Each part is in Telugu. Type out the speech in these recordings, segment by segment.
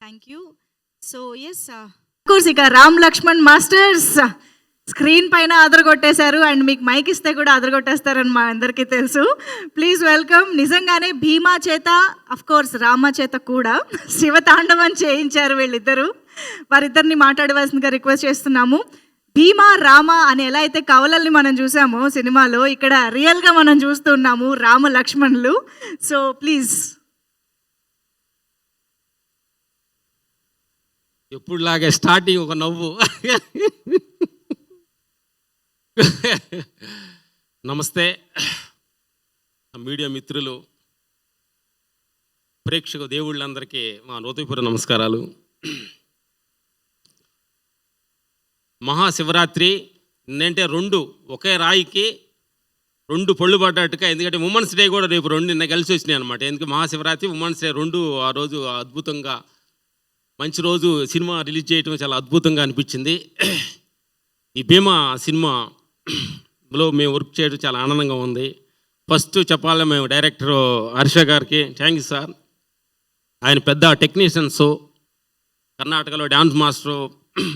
Thank you. So of course ఇక రామ్ లక్ష్మణ్ మాస్టర్స్ స్క్రీన్ పైన అదరగొట్టేశారు అండ్ మీకు మైక్ ఇస్తే కూడా అదరగొట్టేస్తారని మా అందరికీ తెలుసు. Please welcome. నిజంగానే భీమా చేత అఫ్ కోర్స్ రామ చేత కూడా శివతాండవం చేయించారు వీళ్ళిద్దరూ. వారిద్దరిని మాట్లాడవలసిందిగా రిక్వెస్ట్ చేస్తున్నాము. భీమా రామ అని ఎలా అయితే కవలల్ని మనం చూసామో సినిమాలో, ఇక్కడ రియల్గా మనం చూస్తున్నాము రామ లక్ష్మణులు. So please. ఎప్పుడులాగే స్టార్టింగ్ ఒక నవ్వు. నమస్తే మీడియా మిత్రులు, ప్రేక్షక దేవుళ్ళందరికీ మా నూతనపూర్వ నమస్కారాలు. మహాశివరాత్రి ఏంటంటే ఒకే రాయికి రెండు పళ్ళు పడ్డట్టుగా, ఎందుకంటే ఉమెన్స్ డే కూడా రేపు నిన్న కలిసి వచ్చినాయి అనమాట. ఎందుకంటే మహాశివరాత్రి, ఉమెన్స్ డే ఆ రోజు అద్భుతంగా మంచి రోజు. సినిమా రిలీజ్ చేయడం చాలా అద్భుతంగా అనిపించింది. ఈ భీమా సినిమాలో మేము వర్క్ చేయడం చాలా ఆనందంగా ఉంది. ఫస్ట్ చెప్పాలి, మేము డైరెక్టర్ హర్ష గారికి థ్యాంక్ యూ సార్. ఆయన పెద్ద టెక్నీషియన్స్, కర్ణాటకలో డ్యాన్స్ మాస్టర్,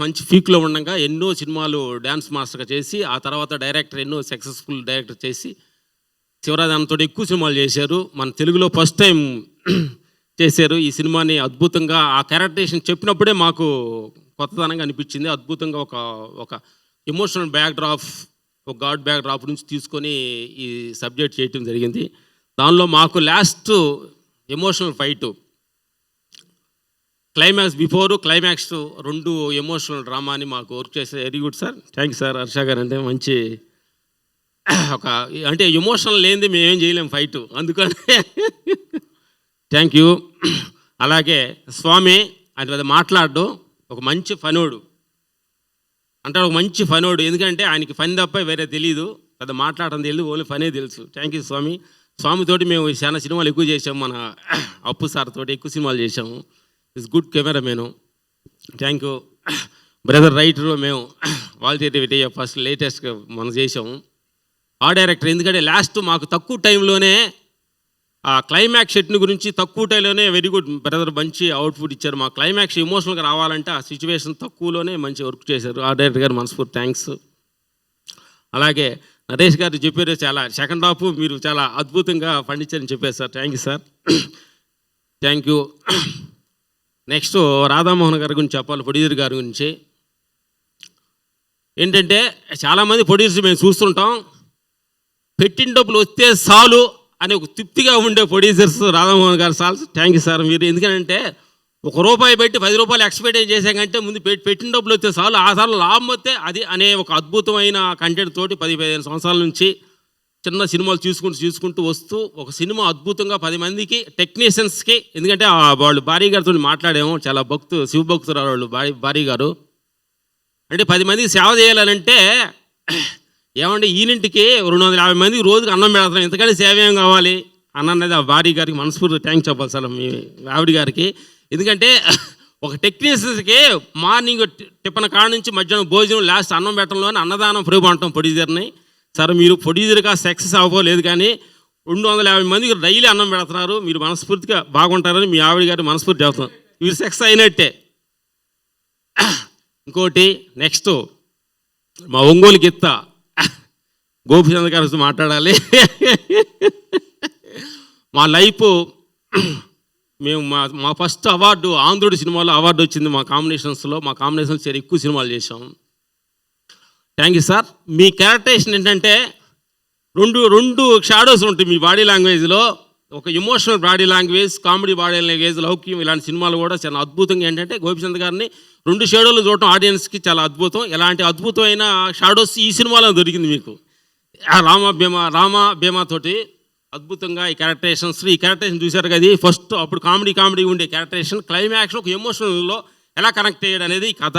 మంచి ఫీక్లో ఉండగా ఎన్నో సినిమాలు డ్యాన్స్ మాస్టర్గా చేసి, ఆ తర్వాత డైరెక్టర్ ఎన్నో సక్సెస్ఫుల్ డైరెక్టర్ చేసి శివరాజంతో ఎక్కువ సినిమాలు చేశారు. మన తెలుగులో ఫస్ట్ టైం చేశారు ఈ సినిమాని. అద్భుతంగా ఆ క్యారెక్టరేషన్ చెప్పినప్పుడే మాకు కొత్తదనంగా అనిపించింది. అద్భుతంగా ఒక ఎమోషనల్ బ్యాక్డ్రాప్, ఒక గాడ్ బ్యాక్డ్రాప్ నుంచి తీసుకొని ఈ సబ్జెక్ట్ చేయటం జరిగింది. దానిలో మాకు last emotional fight, climax, before climax, రెండు ఎమోషనల్ డ్రామాని మాకు వర్క్ చేసే. Very good sir, thank you sir. Harsha గారు అంటే మంచి అంటే ఎమోషనల్ లేనిది మేమేం చేయలేము ఫైటు, అందుకని థ్యాంక్ యూ. అలాగే స్వామి ఆయన పెద్ద మాట్లాడు, ఒక మంచి ఫనోడు అంటాడు, ఒక మంచి ఫనోడు. ఎందుకంటే ఆయనకి ఫన్ తప్ప వేరే తెలీదు, పెద్ద మాట్లాడడం తెలియదు, ఓన్లీ ఫనే తెలుసు. థ్యాంక్ యూ స్వామి. స్వామితోటి మేము చాలా సినిమాలు ఎక్కువ చేసాము, మన అప్పు సార్ తోటి ఎక్కువ సినిమాలు చేసాము. It's good cameraman. Thank you. Brother writer మేము వాల్తేటి ఫస్ట్ లేటెస్ట్గా మనం చేసాము. ఆ డైరెక్టర్, ఎందుకంటే లాస్ట్ మాకు తక్కువ టైంలోనే ఆ క్లైమాక్స్ షెట్ని గురించి తక్కువ టైంలోనే వెరీ గుడ్ బ్రదర్, మంచి అవుట్పుట్ ఇచ్చారు. మా క్లైమాక్స్ ఎమోషనల్గా రావాలంటే ఆ సిచ్యువేషన్ తక్కువలోనే మంచి వర్క్ చేశారు. ఆ డైరెక్టర్ గారు మనస్ఫూర్తి థ్యాంక్స్. అలాగే నరేష్ గారు చెప్పారు, చాలా సెకండ్ హాఫ్ మీరు చాలా అద్భుతంగా పండించారని చెప్పారు sir. Thank you sir, thank you. Next Radha Mohan గారి గురించి చెప్పాలి, ప్రొడ్యూసర్ గారి గురించి. ఏంటంటే చాలామంది ప్రొడ్యూసర్ మేము చూస్తుంటాం, పెట్టిన డబ్బులు వస్తే చాలు అని ఒక తృప్తిగా ఉండే ప్రొడ్యూసర్స్ రాధామోహన్ గారు సార్. Thank you sir. మీరు ఎందుకంటే ₹1 పెట్టి ₹10 ఎక్స్పెక్ట్ చేసాకంటే ముందు పెట్టిన డబ్బులు వస్తే చాలు, ఆ సార్లు లాభం వస్తే అది అనే ఒక అద్భుతమైన కంటెంట్ తోటి 10-15 సంవత్సరాల నుంచి చిన్న సినిమాలు చూసుకుంటూ వస్తూ ఒక సినిమా అద్భుతంగా 10 మందికి టెక్నీషియన్స్కి, ఎందుకంటే వాళ్ళు భారీ గారితో మాట్లాడాము, చాలా శివభక్తురాలు వాళ్ళు భారీ గారు. అంటే 10 మందికి సేవ చేయాలనంటే ఏమంటే ఈయనింటికి 250 మందికి రోజుకి అన్నం పెడతాం, ఎంతకంటే సేవ ఏం కావాలి అన్నది ఆ భారీ గారికి మనస్ఫూర్తి థ్యాంక్స్ చెప్పాలి సార్, మీ ఆవిడ గారికి. ఎందుకంటే ఒక టెక్నీషియన్స్కి మార్నింగ్ టిఫిన్ కాడ నుంచి మధ్యాహ్నం భోజనం, లాస్ట్ అన్నం పెట్టడంలోనే అన్నదానం ప్రూవ్ అంటాం ప్రొడ్యూసర్ని. సార్ మీరు ప్రొడ్యూసర్గా సక్సెస్ అవ్వలేదు, కానీ 250 మందికి డైలీ అన్నం పెడుతున్నారు, మీరు మనస్ఫూర్తిగా బాగుంటారని మీ ఆవిడ గారి మనస్ఫూర్తి చెప్తాం. మీరు సక్సెస్ అయినట్టే. ఇంకోటి నెక్స్ట్ మా ఒంగోలు గిత్త గోపిచంద్ర గారితో మాట్లాడాలి. మా లైఫ్ మేము మా ఫస్ట్ అవార్డు ఆంధ్రుడి సినిమాలో అవార్డు వచ్చింది మా కాంబినేషన్స్లో. మా కాంబినేషన్స్ ఎక్కువ సినిమాలు చేసాం. Thank you sir. మీ క్యారెక్టరేషన్ ఏంటంటే రెండు షాడోస్ ఉంటాయి మీ బాడీ లాంగ్వేజ్లో, ఒక emotional body language, comedy body language, Loukyam, ఇలాంటి సినిమాలు కూడా చాలా అద్భుతంగా. ఏంటంటే గోపిచంద్ గారిని 2 షాడోలు చూడటం ఆడియన్స్కి చాలా అద్భుతం. ఇలాంటి అద్భుతమైన షాడోస్ ఈ సినిమాలో దొరికింది మీకు. రామ భీమా తోటి అద్భుతంగా ఈ క్యారెక్టరేషన్ చూశారు కదా. ఫస్ట్ అప్పుడు కామెడీ ఉండే క్యారెక్టరేషన్, క్లైమాక్స్లో ఒక ఎమోషనల్లో ఎలా కనెక్ట్ అయ్యాడు అనేది ఈ కథ.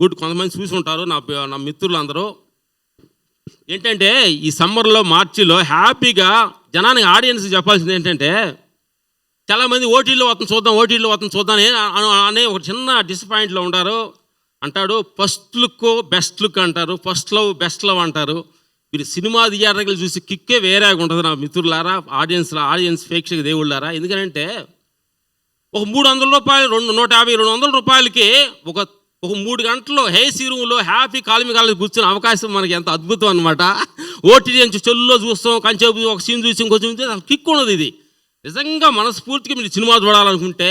గుడ్, కొంతమంది చూసి ఉంటారు నా మిత్రులు అందరూ. ఏంటంటే ఈ సమ్మర్లో మార్చిలో హ్యాపీగా జనానికి ఆడియన్స్ చెప్పాల్సింది ఏంటంటే, చాలామంది ఓటీల్లో వస్తుంది చూద్దాం అనే ఒక చిన్న డిసప్పాయింట్లో ఉంటారు. అంటాడు ఫస్ట్ లుక్ బెస్ట్ లుక్ అంటారు, ఫస్ట్ లవ్ బెస్ట్ లవ్ అంటారు. మీరు సినిమా థియేటర్లు చూసి కిక్కే వేరేగా ఉంటుంది నా మిత్రులారా, ఆడియన్స్ ప్రేక్షక దేవుళ్ళారా. ఎందుకంటే ఒక 300 రూపాయలు 150 200 రూపాయలకి ఒక 3 గంటలు హేసీ రూమ్లో హ్యాపీ కాలు కూర్చునే అవకాశం మనకి ఎంత అద్భుతం అనమాట. ఓటీటీ నుంచి చెల్లులో చూస్తాం, కంచేపు ఒక సీన్ చూసి ఇంకో చూస్తే అసలు కిక్ ఉండదు. ఇది నిజంగా మనస్ఫూర్తిగా మీరు సినిమా చూడాలనుకుంటే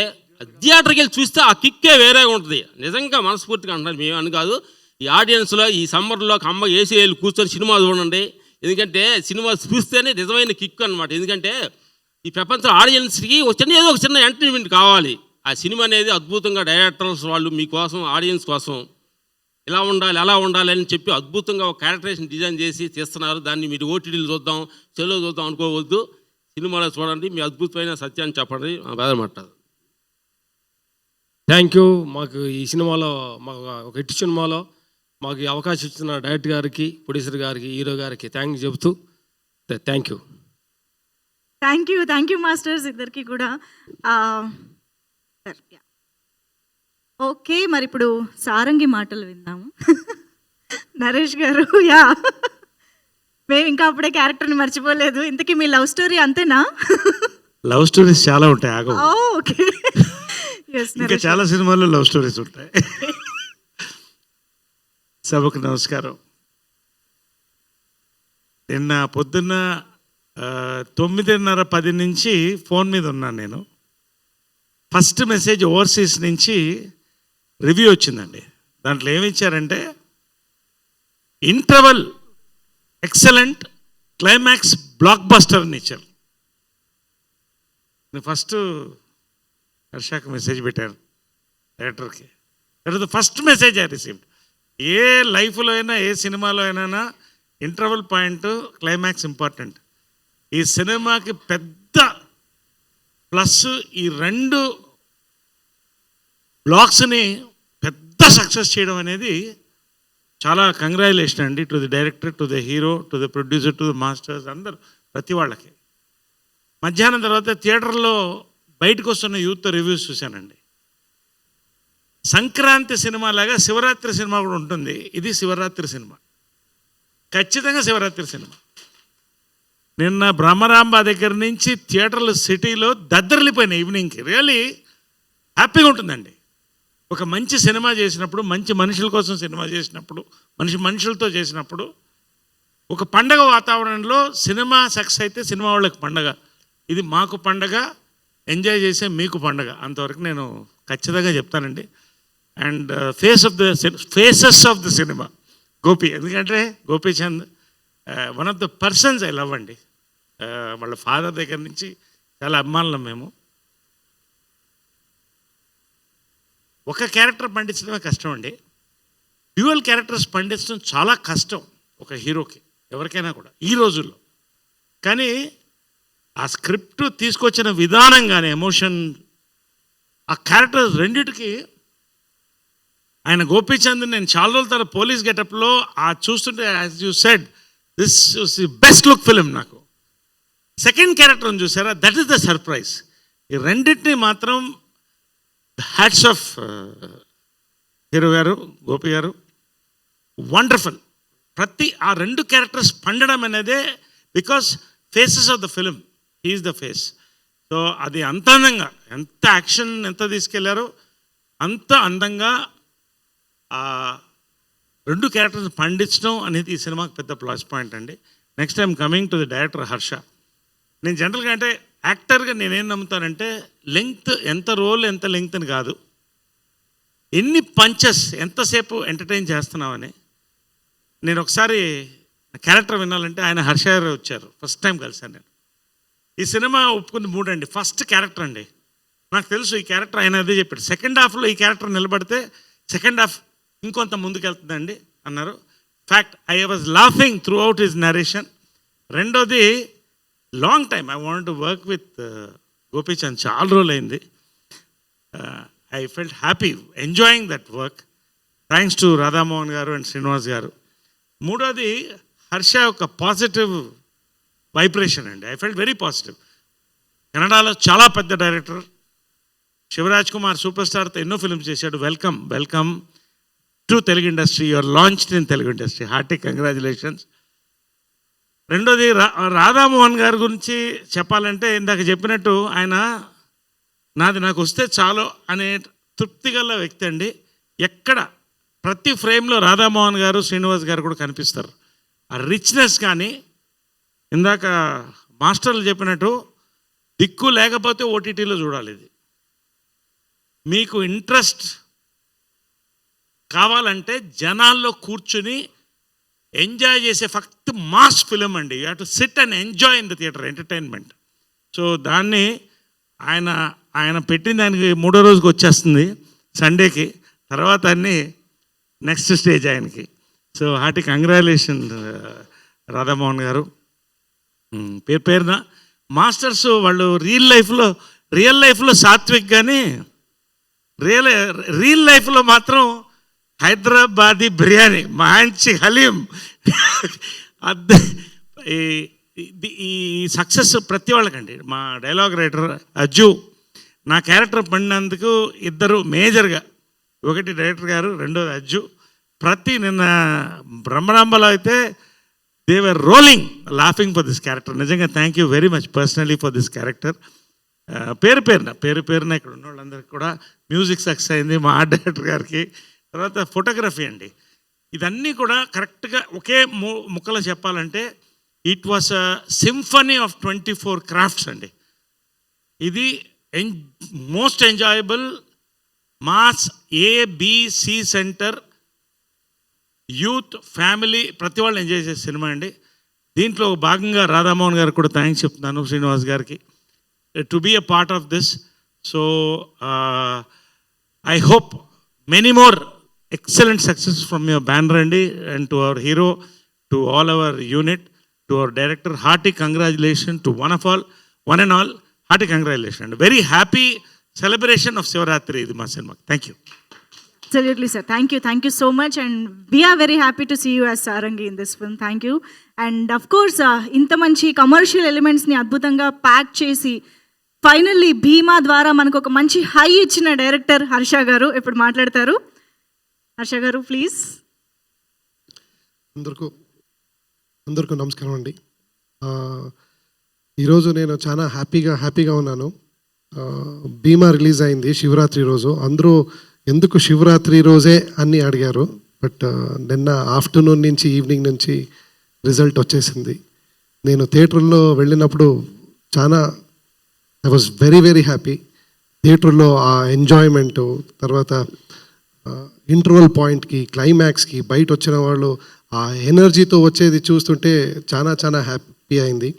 థియేటర్కి వెళ్ళి చూస్తే ఆ కిక్కే వేరేగా ఉంటుంది. నిజంగా మనస్ఫూర్తిగా అంటున్నారు, మేము అని కాదు. ఈ ఆడియన్స్లో ఈ సమ్మర్లో అమ్మ ఏసీ వెళ్ళి కూర్చొని సినిమా చూడండి. ఎందుకంటే సినిమా చూస్తేనే నిజమైన కిక్ అనమాట. ఎందుకంటే ఈ ప్రపంచ ఆడియన్స్కి ఏదో ఒక చిన్న ఎంటర్టైన్మెంట్ కావాలి. ఆ సినిమా అనేది అద్భుతంగా డైరెక్టర్స్ వాళ్ళు మీకోసం ఆడియన్స్ కోసం ఇలా ఉండాలి అలా ఉండాలి అని చెప్పి అద్భుతంగా ఒక క్యారెక్టరేషన్ డిజైన్ చేసి తీస్తున్నారు. దాన్ని మీరు ఓటీటీలు చూద్దాం చెల్లో చూద్దాం అనుకోవద్దు, సినిమాలో చూడండి, మీ అద్భుతమైన సత్యాన్ని చెప్పండి. బాధపడతారు. Thank you. మాకు ఈ సినిమాలో మాకు ఒక హిట్ సినిమాలో మాకు ఈ అవకాశం ఇచ్చిన డైరెక్టర్ గారికి, ప్రొడ్యూసర్ గారికి, హీరో గారికి థ్యాంక్ చెబుతూ thank you. Thank you masters ఇద్దరికి కూడా. ఓకే, మరి ఇప్పుడు సారంగి మాటలు విందాము. నరేష్ గారు, యా మేము ఇంకా అప్పుడే క్యారెక్టర్ని మర్చిపోలేదు. ఇంతకీ మీ లవ్ స్టోరీ అంతేనా? లవ్ స్టోరీస్ చాలా ఉంటాయి, ఆగవు. ఓకే, ఇంకా చాలా సినిమాల్లో లవ్ స్టోరీస్ ఉంటాయి. సభకు నమస్కారం. నిన్న పొద్దున్న 9:30 10 నుంచి ఫోన్ మీద ఉన్నాను నేను. ఫస్ట్ మెసేజ్ ఓవర్సీస్ నుంచి రివ్యూ వచ్చిందండి. దాంట్లో ఏమి ఇచ్చారంటే interval excellent, climax blockbuster అని ఇచ్చారు. నేను ఫస్ట్ హర్షాకి మెసేజ్ పెట్టాను, డైరెక్టర్కి. That is the first message I received. ఏ లైఫ్లో అయినా ఏ సినిమాలో అయినా ఇంటర్వల్ పాయింట్, క్లైమాక్స్ ఇంపార్టెంట్. ఈ సినిమాకి పెద్ద ప్లస్ ఈ 2 బ్లాక్స్ని పెద్ద సక్సెస్ చేయడం అనేది చాలా కంగ్రాచులేషన్ అండి. To the director, to the hero, to the producer, to the masters, అందరు ప్రతి వాళ్ళకి. మధ్యాహ్నం తర్వాత థియేటర్లో బయటకు వస్తున్న యూత్ రివ్యూస్ చూశానండి. సంక్రాంతి సినిమా లాగా శివరాత్రి సినిమా కూడా ఉంటుంది. ఇది శివరాత్రి సినిమా, ఖచ్చితంగా శివరాత్రి సినిమా. నిన్న బ్రహ్మరాంబ దగ్గర నుంచి థియేటర్లు సిటీలో దద్దరిల్లిపోయినాయి ఈవినింగ్కి. రియల్లీ హ్యాపీగా ఉంటుందండి. ఒక మంచి సినిమా చేసినప్పుడు, మంచి మనుషుల కోసం సినిమా చేసినప్పుడు, మనుషులతో చేసినప్పుడు, ఒక పండగ వాతావరణంలో సినిమా సక్సెస్ అయితే సినిమా వాళ్ళకి పండగ, ఇది మాకు పండగ, ఎంజాయ్ చేసే మీకు పండగ. అంతవరకు నేను ఖచ్చితంగా చెప్తానండి. And faces of the cinema Gopi, ఎందుకంటే Gopichand one of the persons I love అండి. వాళ్ళ ఫాదర్ దగ్గర నుంచి చాలా అభిమానులం మేము. ఒక క్యారెక్టర్ పండించడమే కష్టం అండి, డ్యూయల్ క్యారెక్టర్స్ పండించడం చాలా కష్టం ఒక హీరోకి, ఎవరికైనా కూడా ఈ రోజుల్లో. కానీ ఆ స్క్రిప్ట్ తీసుకొచ్చిన విధానం కానీ, ఎమోషన్, ఆ క్యారెక్టర్స్ రెండిటికి ఆయన గోపీచంద్ నేను చాలా రోజుల తర్వాత పోలీస్ గెటప్లో చూస్తుంటే as you said this was the best look film. నాకు సెకండ్ క్యారెక్టర్ని చూసారా, దట్ ఈస్ ద సర్ప్రైజ్. ఈ రెండింటిని మాత్రం హ్యాట్స్ ఆఫ్ హీరో గారు, గోపి గారు, వండర్ఫుల్. ఆ 2 క్యారెక్టర్స్ పండడం అనేదే because faces of the film, he is the face. So అది అంత అందంగా, ఎంత యాక్షన్ ఎంత తీసుకెళ్లారో అంత అందంగా ఆ 2 క్యారెక్టర్స్ పండించడం అనేది ఈ సినిమాకి పెద్ద ప్లస్ పాయింట్ అండి. Next time coming to the director Harsha. నేను జనరల్గా అంటే యాక్టర్గా నేనేం నమ్ముతానంటే లెంగ్త్, ఎంత రోల్ ఎంత లెంగ్త్ అని కాదు, ఎన్ని పంచెస్ ఎంతసేపు ఎంటర్టైన్ చేస్తున్నామని. నేను ఒకసారి క్యారెక్టర్ వినాలంటే ఆయన హర్ష గారు వచ్చారు, ఫస్ట్ టైం కలిసాను నేను. ఈ సినిమా ఒప్పుకుంది 3 అండి, ఫస్ట్ క్యారెక్టర్ అండి. నాకు తెలుసు ఈ క్యారెక్టర్ ఆయన అదే చెప్పాడు, సెకండ్ హాఫ్లో ఈ క్యారెక్టర్ నిలబడితే సెకండ్ హాఫ్ ఇంకొంత ముందుకెళ్తుందండి అన్నారు. Fact, I was laughing throughout his narration. రెండోది, long time I want to work with Gopichand, చాలా రోజులు అయింది. I felt happy enjoying that work. Thanks to Radhamohan garu and Srinivas garu. మూడోది, హర్ష ఒక పాజిటివ్ వైబ్రేషన్ అండి. I felt very positive. కన్నడలో చాలా పెద్ద డైరెక్టర్, శివరాజ్ కుమార్ సూపర్ స్టార్తో ఎన్నో ఫిల్మ్స్ చేశాడు. Welcome to Telugu industry, your launched in Telugu industry, hearty congratulations. రెండోది, రాధామోహన్ గారి గురించి చెప్పాలంటే ఇందాక చెప్పినట్టు ఆయన నాది నాకు వస్తే చాలు అనే తృప్తి గల వ్యక్తి అండి. ఎక్కడ ప్రతి ఫ్రేమ్లో రాధామోహన్ గారు, శ్రీనివాస్ గారు కూడా కనిపిస్తారు. ఆ రిచ్నెస్ కానీ, ఇందాక మాస్టర్లు చెప్పినట్టు దిక్కు లేకపోతే ఓటీటీలో చూడాలి. ఇది మీకు ఇంట్రెస్ట్ కావాలంటే జనాల్లో కూర్చుని ఎంజాయ్ చేసే ఫక్త్ మాస్ ఫిలిం అండి. You have to SIT and enjoy in the theatre, entertainment. So దాన్ని ఆయన పెట్టిన దానికి 3వ రోజుకి వచ్చేస్తుంది సండేకి. తర్వాత అన్నీ నెక్స్ట్ స్టేజ్ ఆయనకి. సో హార్టీ కంగ్రాచులేషన్ రాధామోహన్ గారు. పేరున మాస్టర్స్ వాళ్ళు రియల్ లైఫ్లో సాత్విక్, కానీ రియల్ లైఫ్లో మాత్రం హైదరాబాదీ బిర్యానీ, మంచి హలీం. ఈ సక్సెస్ ప్రతి వాళ్ళకండి. మా డైలాగ్ రైటర్ అజ్జు నా క్యారెక్టర్ పడినందుకు ఇద్దరు మేజర్గా, ఒకటి డైరెక్టర్ గారు, రెండోది అజ్జు. నిన్న బ్రహ్మరాంబలో అయితే they were rolling laughing for this character. నిజంగా thank you very much personally for this character. పేరు పేరున ఇక్కడ ఉన్న వాళ్ళందరికీ కూడా మ్యూజిక్ సక్సెస్ అయింది, మా ఆర్ట్ డైరెక్టర్ గారికి. తర్వాత ఫోటోగ్రఫీ అండి. ఇదన్నీ కూడా కరెక్ట్గా ఒకే ముక్కలో చెప్పాలంటే it was a symphony of 24 crafts అండి. ఇది most enjoyable mass ABC centre youth family ప్రతి వాళ్ళు ఎంజాయ్ చేసే సినిమా అండి. దీంట్లో భాగంగా రాధామోహన్ గారికి కూడా థ్యాంక్స్ చెప్తున్నాను, శ్రీనివాస్ గారికి, to be a part of this. So I hope many more excellent success from your banner అండి, and to our hero, to all our unit, to our director, hearty congratulations to one and all, hearty congratulations and very happy celebration of Shivaratri ఇది మా cinema. Thank you. Absolutely, sir. Thank you so much, and we are very happy to see you as Sarangi in this film. Thank you. And of course, ఇంత మంచి కమర్షియల్ ఎలిమెంట్స్ని అద్భుతంగా ప్యాక్ చేసి ఫైనల్లీ భీమా ద్వారా మనకు ఒక మంచి హై ఇచ్చిన డైరెక్టర్ హర్ష గారు ఇప్పుడు మాట్లాడతారు. హర్ష గారు ప్లీజ్. అందరికీ నమస్కారం అండి. ఈరోజు నేను చాలా హ్యాపీగా ఉన్నాను. భీమా రిలీజ్ అయింది శివరాత్రి రోజు. అందరూ ఎందుకు శివరాత్రి రోజే అని అడిగారు, బట్ నిన్న ఆఫ్టర్నూన్ నుంచి ఈవినింగ్ నుంచి రిజల్ట్ వచ్చేసింది. నేను థియేటర్లో వెళ్ళినప్పుడు ఐ వాజ్ వెరీ హ్యాపీ. థియేటర్లో ఆ ఎంజాయ్మెంటు, తర్వాత ఇంటర్వల్ పాయింట్కి, క్లైమాక్స్కి బయట వచ్చిన వాళ్ళు ఆ ఎనర్జీతో వచ్చేది చూస్తుంటే చాలా హ్యాపీ అయింది.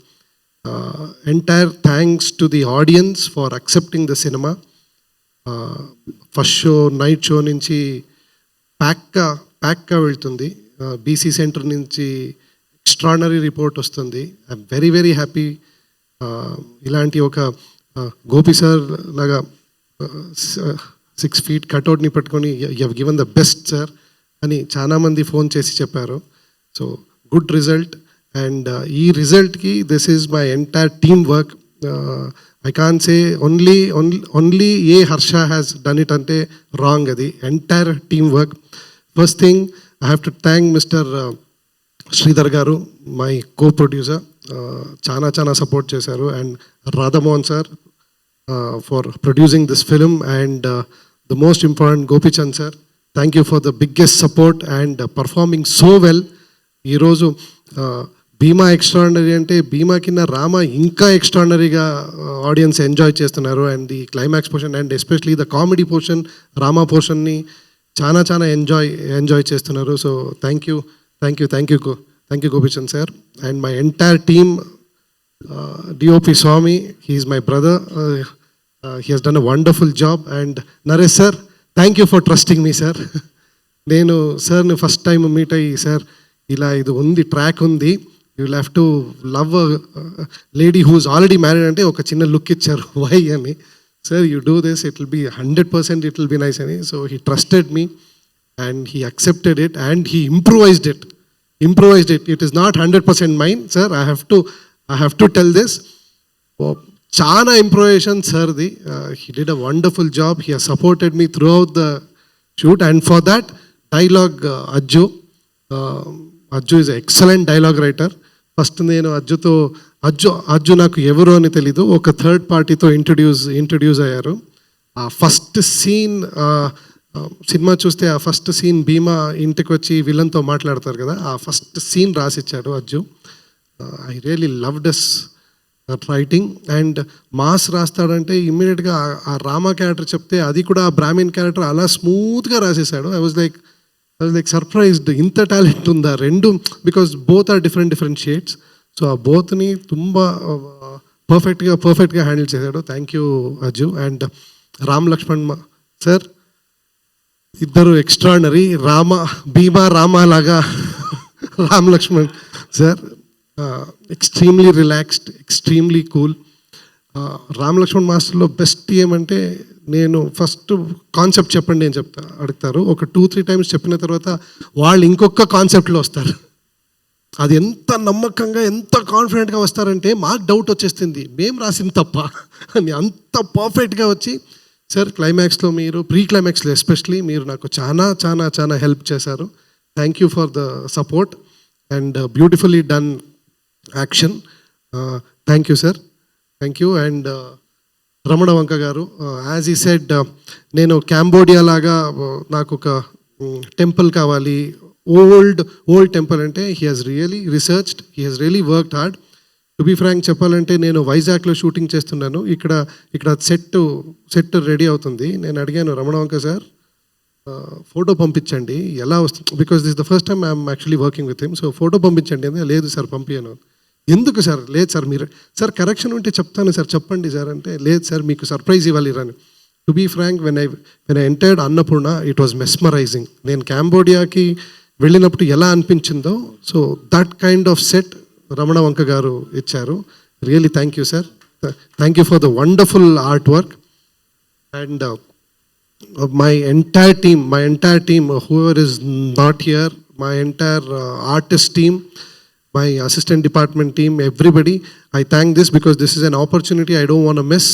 Entire thanks to the audience for accepting the cinema. First show, night show నుంచి ప్యాక్గా వెళ్తుంది. BC సెంటర్ నుంచి ఎక్స్ట్రాడినరీ రిపోర్ట్ వస్తుంది. I'm very happy. ఇలాంటి ఒక గోపి సార్ లాగా 6 feet కట్అవుట్ని పట్టుకొని you have given the best sir అని చాలామంది ఫోన్ చేసి చెప్పారు. So good result. అండ్ ఈ రిజల్ట్కి this is my entire team work. I can say only a Harsha has done it అంటే రాంగ్. అది entire team work. First thing I have to thank mister Sridhar garu, my co producer. చాలా సపోర్ట్ చేశారు. And Radhamohan sir for producing this film, and the most important Gopichand sir, thank you for the biggest support and performing so well. Ee roju Bhima extraordinary ante Bhima kinna Rama inka extraordinaryga audience enjoy chestunnaru, and the climax portion and especially the comedy portion, Rama portion ni chana enjoy chestunnaru. So thank you Gopichand sir, and my entire team. DOP Swami, he is my brother. He has done a wonderful job. And Naresh sir, thank you for trusting me sir. నేను సార్ని ఫస్ట్ టైం మీట్ అయ్యి, సార్ ఇలా ఇది ఉంది, ట్రాక్ ఉంది, you will have to love lady who is already married అంటే ఒక చిన్న లుక్ ఇచ్చారు. వై అని, sir you do this, it will be 100% it will be nice అని. So he trusted me and he accepted it and he improvised it. It is not 100% mine sir. I have to tell this. Chana improvisation sirdi. He did a wonderful job. He has supported me throughout the shoot, and for that dialogue Ajju is an excellent dialogue writer. First nenu Ajjuto Ajju నాకు ఎవరు అని తెలీదు, ఒక థర్డ్ పార్టీతో ఇంట్రడ్యూస్ అయ్యారు. ఆ ఫస్ట్ సీన్ సినిమా చూస్తే ఆ ఫస్ట్ సీన్ భీమా ఇంటికి వచ్చి విలన్తో మాట్లాడతారు కదా, ఆ ఫస్ట్ సీన్ రాసిచ్చాడు Ajju. I really loved this writing. And mass రాస్తాడంటే ఇమ్మీడియట్గా ఆ రామా క్యారెక్టర్ చెప్తే అది కూడా ఆ బ్రాహ్మిన్ క్యారెక్టర్ అలా స్మూత్గా రాసేసాడు. ఐ వాజ్ లైక్ సర్ప్రైజ్డ్, ఇంత టాలెంట్ ఉందా రెండు, because both are different shades. So ఆ బోత్ని ತುಂಬ పర్ఫెక్ట్గా హ్యాండిల్ చేశాడు. Thank you Ajju. And Ram Laxman sir ఇద్దరు ఎక్స్ట్రాడనరీ, భీమా రామ లాగా రామ్ లక్ష్మణ్ సార్ ఎక్స్ట్రీమ్లీ relaxed, extremely cool. Ram Laxman మాస్టర్లో బెస్ట్ ఏమంటే, నేను ఫస్ట్ కాన్సెప్ట్ చెప్పండి అని అడుగుతారు. ఒక 2-3 టైమ్స్ చెప్పిన తర్వాత వాళ్ళు ఇంకొక కాన్సెప్ట్లో వస్తారు. అది ఎంత నమ్మకంగా ఎంత కాన్ఫిడెంట్గా వస్తారంటే మాకు డౌట్ వచ్చేస్తుంది, మేము రాసింది తప్ప అని. అంత పర్ఫెక్ట్గా వచ్చి, సార్ క్లైమాక్స్లో మీరు ప్రీ క్లైమాక్స్లో ఎస్పెషలీ మీరు నాకు చాలా హెల్ప్ చేశారు. Thank you for the support and beautifully done action. Thank you sir, thank you. And Ramana Vanka గారు, యాజ్ ఈ సెడ్, నేను క్యాంబోడియా లాగా నాకు ఒక టెంపుల్ కావాలి, ఓల్డ్ టెంపుల్ అంటే he has really researched, he has really worked hard. To be frank చెప్పాలంటే, నేను వైజాగ్లో షూటింగ్ చేస్తున్నాను, ఇక్కడ సెట్ రెడీ అవుతుంది. నేను అడిగాను రమణ వంక సార్ ఫోటో పంపించండి ఎలా వస్తుంది, because this the first time I'm actually working with him. So photo పంపించండి అంటే, లేదు సార్ పంపించాను. ఎందుకు సార్? లేదు సార్ మీరు, సార్ కరెక్షన్ ఉంటే చెప్తాను సార్ చెప్పండి సార్ అంటే, లేదు సార్ మీకు సర్ప్రైజ్ ఇవ్వాలి రాని. To be frank, when I entered Annapurna, it was mesmerising. నేను క్యాంబోడియాకి వెళ్ళినప్పుడు ఎలా అనిపించిందో, so that kind of set Ramana Vanka garu ఇచ్చారు. Really thank you sir, thank you for the wonderful art work. And my entire team, whoever is not here, my entire artist team, my assistant department team, everybody, I thank this because this is an opportunity I don't want to miss,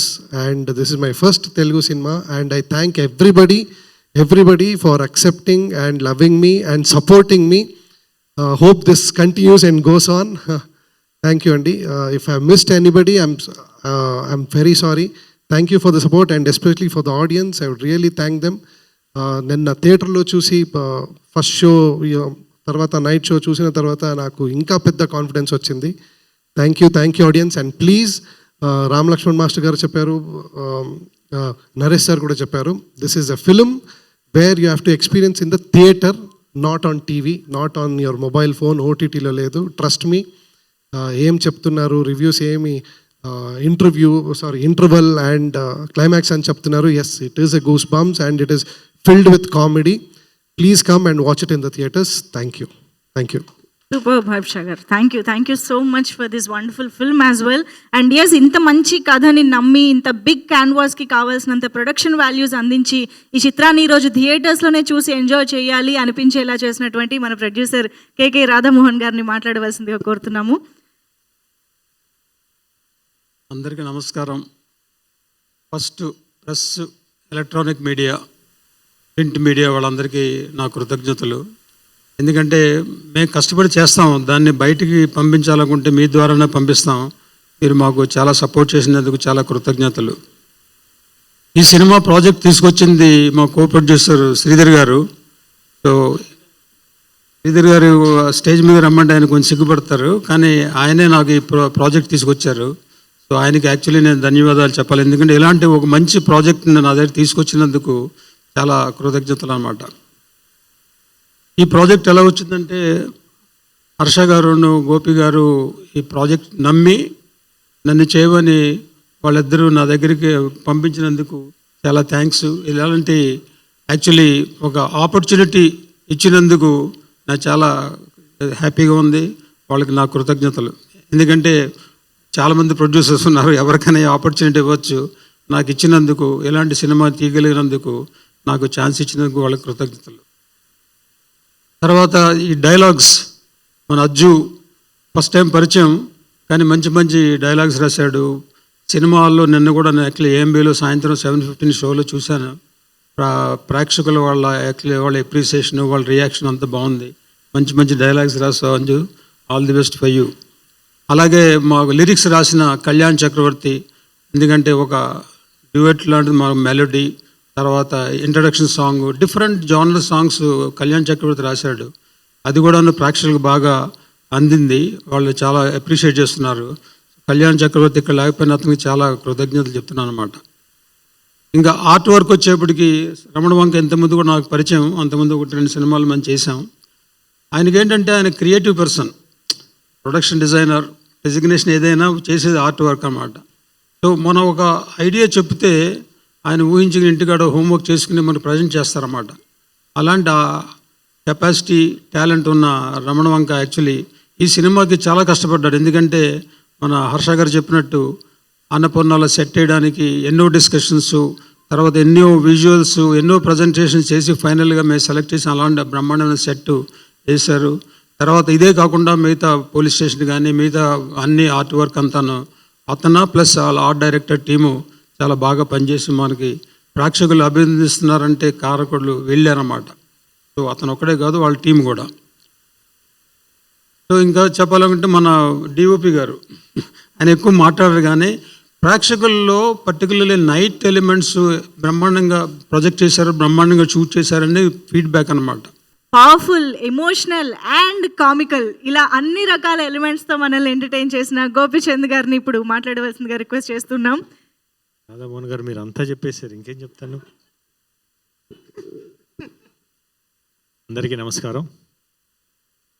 and this is my first Telugu cinema, and I thank everybody for accepting and loving me and supporting me. Hope this continues and goes on. Thank you Andy. If I missed anybody, I'm very sorry. Thank you for the support and especially for the audience. I would really thank them. నిన్న థియేటర్లో చూసి ఫస్ట్ షో తర్వాత నైట్ షో చూసిన తర్వాత నాకు ఇంకా పెద్ద కాన్ఫిడెన్స్ వచ్చింది. Thank you audience. And please, Ram Laxman master garu చెప్పారు, నరేష్ సార్ కూడా చెప్పారు, this is a film where you have to experience in the theatre, not on TV, not on your mobile phone, ఓటీటీలో లేదు. Trust me. ఏం చెప్తున్నారు రివ్యూస్, ఏమి ఇంటర్వల్ అండ్ క్లైమాక్స్ అని చెప్తున్నారు. Yes, it is a goose bumps and it is filled with comedy. Please come and watch it in the theatres. Thank you. Super Babsha garu, thank you so much for this wonderful film as well. And yes, ఇంత మంచి కథని నమ్మి, ఇంత బిగ్ క్యాన్వాస్కి కావాల్సినంత ప్రొడక్షన్ వాల్యూస్ అందించి ఈ చిత్రాన్ని ఈరోజు థియేటర్స్లోనే చూసి ఎంజాయ్ చేయాలి అనిపించేలా చేసినటువంటి మన ప్రొడ్యూసర్ కేకే రాధామోహన్ గారిని మాట్లాడవలసిందిగా కోరుతున్నాము. అందరికీ నమస్కారం. First press, electronic media, print media వాళ్ళందరికీ నా కృతజ్ఞతలు. ఎందుకంటే మేము కష్టపడి చేస్తాం, దాన్ని బయటికి పంపించాలనుకుంటే మీ ద్వారానే పంపిస్తాం. మీరు మాకు చాలా సపోర్ట్ చేసినందుకు చాలా కృతజ్ఞతలు. ఈ సినిమా ప్రాజెక్ట్ తీసుకొచ్చింది మా కో ప్రొడ్యూసర్ శ్రీధర్ గారు. సో శ్రీధర్ గారు స్టేజ్ మీద రమ్మంటే ఆయన కొంచెం సిగ్గుపడతారు, కానీ ఆయనే నాకు ఈ ప్రాజెక్ట్ తీసుకొచ్చారు. సో ఆయనకి యాక్చువల్లీ నేను ధన్యవాదాలు చెప్పాలి. ఎందుకంటే ఇలాంటి ఒక మంచి ప్రాజెక్ట్ని నా దగ్గర తీసుకొచ్చినందుకు చాలా కృతజ్ఞతలు అన్నమాట. ఈ ప్రాజెక్ట్ ఎలా వచ్చిందంటే, హర్ష గారు, గోపి గారు ఈ ప్రాజెక్ట్ నమ్మి నన్ను చేయమని వాళ్ళిద్దరూ నా దగ్గరికి పంపించినందుకు చాలా థ్యాంక్స్. ఇలాంటి యాక్చువల్లీ ఒక ఆపర్చునిటీ ఇచ్చినందుకు నాకు చాలా హ్యాపీగా ఉంది. వాళ్ళకి నా కృతజ్ఞతలు. ఎందుకంటే చాలామంది ప్రొడ్యూసర్స్ ఉన్నారు, ఎవరికైనా ఆపర్చునిటీ ఇవ్వచ్చు. నాకు ఇచ్చినందుకు, ఎలాంటి సినిమా తీయగలిగినందుకు, నాకు ఛాన్స్ ఇచ్చినందుకు వాళ్ళకి కృతజ్ఞతలు. తర్వాత ఈ డైలాగ్స్, మన అజ్జు ఫస్ట్ టైం పరిచయం, కానీ మంచి డైలాగ్స్ రాశాడు. సినిమాల్లో నిన్న కూడా నేను యాక్చువల్లీ ఏఎంబీలో సాయంత్రం 7:15 షోలో చూశాను. ప్రేక్షకుల వాళ్ళ ఎప్రిసియేషన్, వాళ్ళ రియాక్షన్ అంతా బాగుంది. మంచి డైలాగ్స్ రాసావు Anju. All the best for you. అలాగే మాకు లిరిక్స్ రాసిన కళ్యాణ్ చక్రవర్తి, ఎందుకంటే ఒక డ్యూయట్ లాంటిది మా మెలోడీ, తర్వాత introduction song, different genre songs Kalyan Chakravarthi రాశాడు. అది కూడా ప్రేక్షకులకు బాగా అందింది, వాళ్ళు చాలా అప్రిషియేట్ చేస్తున్నారు. కళ్యాణ్ చక్రవర్తి ఇక్కడ లేకపోయినా అతనికి చాలా కృతజ్ఞతలు చెప్తున్నాను అనమాట. ఇంకా ఆర్ట్ వర్క్ వచ్చేప్పటికి రమణ వంక ఇంతకుముందు కూడా నాకు పరిచయం, అంతకుముందు 1-2 సినిమాలు మనం చేసాం. ఆయనకి ఏంటంటే ఆయన creative person, production designer designation ఏదైనా చేసేది ఆర్ట్ వర్క్ అన్నమాట. సో మనం ఒక ఐడియా చెప్తే ఆయన ఊహించిన ఇంటికాడ హోంవర్క్ చేసుకుని మనకు ప్రజెంట్ చేస్తారన్నమాట. అలాంటి కెపాసిటీ, టాలెంట్ ఉన్న రమణ వంక యాక్చువల్లీ ఈ సినిమాకి చాలా కష్టపడ్డాడు. ఎందుకంటే మన హర్ష గారు చెప్పినట్టు అన్నపూర్ణలో సెట్ చేయడానికి ఎన్నో డిస్కషన్స్, తర్వాత ఎన్నో విజువల్స్, ఎన్నో ప్రజెంటేషన్స్ చేసి ఫైనల్గా మేము సెలెక్ట్ చేసి అలాంటి బ్రహ్మాండమైన సెట్ వేశారు. తర్వాత ఇదే కాకుండా మిగతా పోలీస్ స్టేషన్ కానీ మిగతా అన్ని ఆర్ట్ వర్క్ అంతాను అతను ప్లస్ వాళ్ళ ఆర్ట్ డైరెక్టర్ టీము చాలా బాగా పనిచేసి మనకి ప్రేక్షకులు అభినందిస్తున్నారంటే కారకులు వెళ్ళారన్నమాట. సో అతను ఒక్కడే కాదు, వాళ్ళ టీం కూడా. సో ఇంకా చెప్పాలంటే మన డిఓపి గారు ఆయన ఎక్కువ మాట్లాడారు, కానీ ప్రేక్షకుల్లో పర్టికులర్లీ నైట్ ఎలిమెంట్స్ బ్రహ్మాండంగా ప్రొజెక్ట్ చేశారు, బ్రహ్మాండంగా షూట్ చేశారని ఫీడ్బ్యాక్ అనమాట. పవర్ఫుల్, ఎమోషనల్ అండ్ కామికల్, ఇలా అన్ని రకాల ఎలిమెంట్స్తో మనల్ని ఎంటర్టైన్ చేసిన గోపిచంద్ గారిని ఇప్పుడు మాట్లాడవలసిందిగా రిక్వెస్ట్ చేస్తున్నాం. రాధామోహన్ గారు మీరు అంతా చెప్పేశారు, ఇంకేం చెప్తాను. అందరికీ నమస్కారం.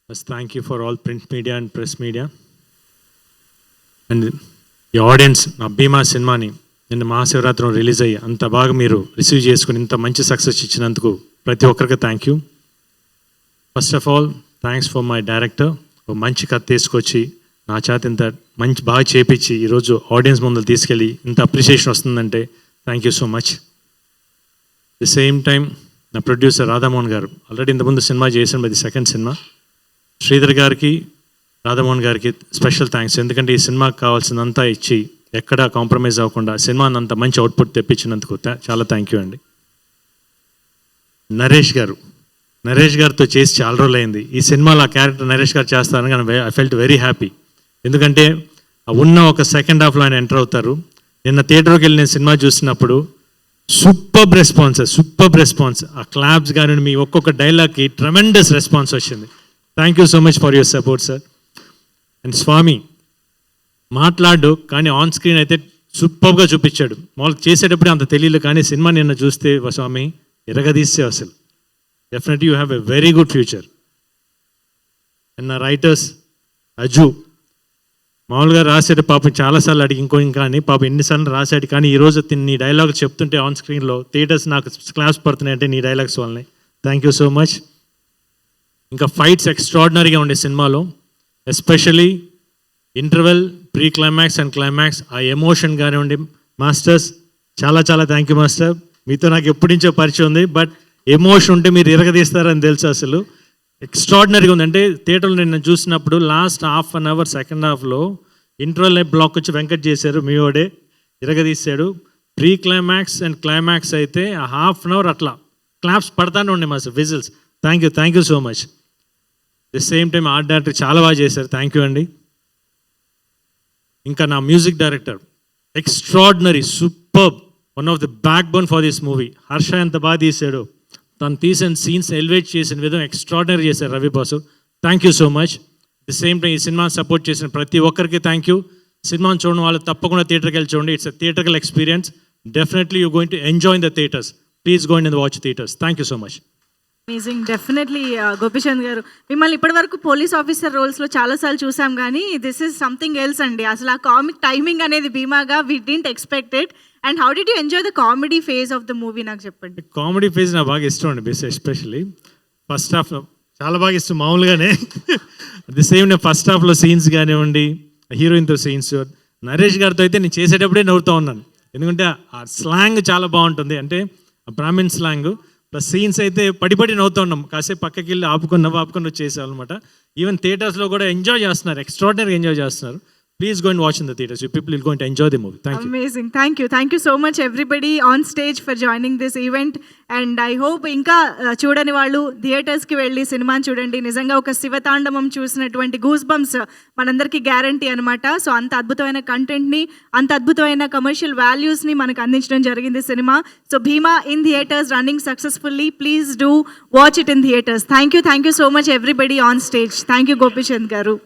First thank you for all print media and press media and ఈ ఆడియన్స్. నా భీమా సినిమాని నిన్న మహాశివరాత్రి రిలీజ్ అయ్యి అంత బాగా మీరు రిసీవ్ చేసుకుని ఇంత మంచి సక్సెస్ ఇచ్చినందుకు ప్రతి ఒక్కరికి thank you. First of all thanks for my director. ఒక మంచి కథ తీసుకొచ్చి నా చేత ఇంత మంచి బాగా చేపించి ఈరోజు ఆడియన్స్ ముందు తీసుకెళ్ళి ఇంత అప్రిషియేషన్ వస్తుందంటే thank you so much. The same time నా ప్రొడ్యూసర్ రాధామోహన్ గారు ఆల్రెడీ ఇంతకుముందు సినిమా చేసిన ఇది సెకండ్ సినిమా. శ్రీధర్ గారికి, రాధామోహన్ గారికి స్పెషల్ థ్యాంక్స్. ఎందుకంటే ఈ సినిమాకి కావాల్సిందంతా ఇచ్చి ఎక్కడా కాంప్రమైజ్ అవ్వకుండా సినిమాని అంత మంచి అవుట్పుట్ తెప్పించినందుకు చాలా థ్యాంక్ యూ అండి. నరేష్ గారితో చేసి చాలా రోజులు అయింది. ఈ సినిమాలో ఆ క్యారెక్టర్ నరేష్ గారు చేస్తారని కానీ ఐ ఫెల్ట్ వెరీ హ్యాపీ. ఎందుకంటే ఉన్న ఒక సెకండ్ హాఫ్లో ఆయన ఎంటర్ అవుతారు. నిన్న థియేటర్కి వెళ్ళి నేను సినిమా చూసినప్పుడు సూపర్ రెస్పాన్స్, ఆ క్లాప్స్ కానీ మీ ఒక్కొక్క డైలాగ్కి ట్రెమెండస్ రెస్పాన్స్ వచ్చింది. Thank you so much for your support sir. And స్వామి మాట్లాడు కానీ ఆన్ స్క్రీన్ అయితే సూపర్గా చూపించాడు. మామూలుగా చేసేటప్పుడు అంత తెలియదు, కానీ సినిమా నిన్న చూస్తే స్వామి ఎరగదీస్తే అసలు definitely you have a very good future. And నా రైటర్స్ అజు మామూలుగా రాసాడు పాపం, చాలాసార్లు అడిగి ఇంకా అని పాపం ఎన్నిసార్లు రాశాడు, కానీ ఈరోజు నీ డైలాగ్ చెప్తుంటే ఆన్ స్క్రీన్లో థియేటర్స్ నాకు క్లాస్ పడుతున్నాయంటే నీ డైలాగ్స్ వల్లనే. Thank you so much. ఇంకా ఫైట్స్ ఎక్స్ట్రాడినరీగా ఉండే సినిమాలో, especially interval, pre climax and climax, ఆ ఎమోషన్ కానివ్వండి. మాస్టర్స్ చాలా థ్యాంక్ యూ మాస్టర్. మీతో నాకు ఎప్పటి నుంచో పరిచయం ఉంది, బట్ ఎమోషన్ ఉంటే మీరు ఇరగదీస్తారని తెలుసు. అసలు ఎక్స్ట్రాడినరీగా ఉంది. అంటే థియేటర్లో నేను చూసినప్పుడు last half an hour second హాఫ్లో ఇంటర్వెల్ బ్లాక్ వచ్చి వెంకట్ చేశారు, మీ వాడే ఇరగదీశాడు. ప్రీ క్లైమాక్స్ అండ్ క్లైమాక్స్ అయితే ఆ హాఫ్ అన్ అవర్ అట్లా క్లాప్స్ పడతానే ఉండే master, whistles. Thank you so much. The same time art director చాలా బాగా చేశారు, థ్యాంక్ యూ అండి. ఇంకా నా music director extraordinary, super, one of the backbone for this movie. Harsha ఎంత బాగా తీశాడు, తను తీసిన సీన్స్ ఎలివేట్ చేసిన విధం ఎక్స్ట్రాడినరీ చేశారు Ravi boss. Thank you so much. The same time ఈ సినిమాని సపోర్ట్ చేసిన ప్రతి ఒక్కరికి థ్యాంక్ యూ. సినిమాని చూడడం వాళ్ళు తప్పకుండా థియేటర్కి వెళ్ళి చూడండి. It's a theatrical experience. Definitely you going to enjoy in the theatres. Please go in the watch theatres. Thank you so much. Amazing, definitely Gopichand గారు. మిమ్మల్ని ఇప్పటివరకు పోలీస్ ఆఫీసర్ రోల్స్లో చాలాసార్లు చూసాం, కానీ దిస్ ఈజ్ సంథింగ్ ఎల్స్ అండి. అసలు ఆ కామిక్ టైమింగ్ అనేది భీమాగా we didn't expected. And how did you enjoy the comedy phase of the movie, నాకు చెప్పండి. కామెడీ ఫేజ్ నాకు బాగా ఇష్టం అండి, ఎస్పెషల్లీ ఫస్ట్ హాఫ్లో చాలా బాగా ఇష్టం. మామూలుగానే ది సేమ్ నేను ఫస్ట్ హాఫ్లో సీన్స్ కానివ్వండి, హీరోయిన్తో సీన్స్, నరేష్ గారితో అయితే నేను చేసేటప్పుడే నవ్వుతూ ఉన్నాను. ఎందుకంటే ఆ స్లాంగ్ చాలా బాగుంటుంది, అంటే బ్రాహ్మిన్ స్లాంగ్ ప్లస్ సీన్స్ అయితే పడి నవ్వుతూ ఉన్నాం. కాసేపు పక్కకి వెళ్ళి ఆపుకొని వచ్చేసాం అనమాట. ఈవెన్ థియేటర్స్లో కూడా ఎంజాయ్ చేస్తున్నారు, ఎక్స్ట్రాడినరీగా ఎంజాయ్ చేస్తున్నారు. Please go and watch in the theaters. You people will going to enjoy the movie. Thank you. Amazing. Thank you so much everybody on stage for joining this event. And I hope ఇంకా చూడని వాళ్ళు థియేటర్స్కి వెళ్ళి సినిమాని చూడండి. నిజంగా ఒక శివతాండవం చూసినటువంటి గూస్ బంప్స్ మనందరికీ గ్యారంటీ అనమాట. సో అంత అద్భుతమైన కంటెంట్ని, అంత అద్భుతమైన కమర్షియల్ వాల్యూస్ని మనకు అందించడం జరిగింది cinema. So Bhima in theatres running successfully. Please do watch it in theatres. Thank you so much everybody on stage. Thank you Gopichand గారు.